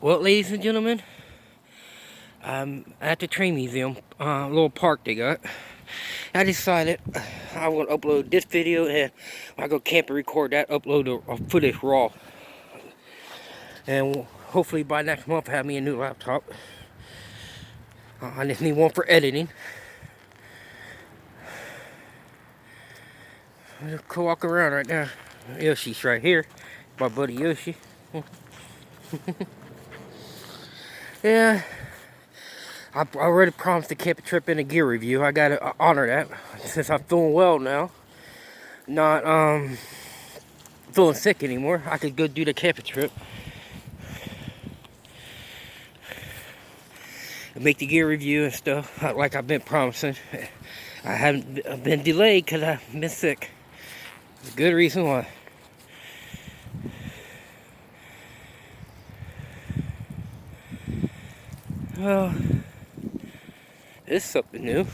Well, ladies and gentlemen, I'm at the train museum, little park they got. I decided I want to upload this video, and when I go camp and record that, upload the footage raw. And hopefully by next month, I have me a new laptop. I just need one for editing. I'll go walk around right now. Yoshi's right here, my buddy Yoshi. Yeah. I already promised to camp a trip and a gear review. I gotta honor that since I'm feeling well now. Not feeling sick anymore. I could go do the camping trip and make the gear review and stuff like I've been promising. I haven't been delayed because I've been sick. There's a good reason why. Well, this is something new.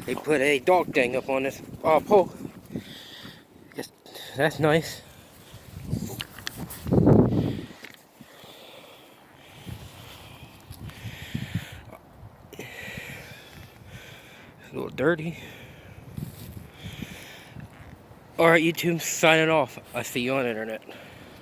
They put a dog thing up on this pole. That's nice. A little dirty. Alright, YouTube, signing off. I see you on the internet.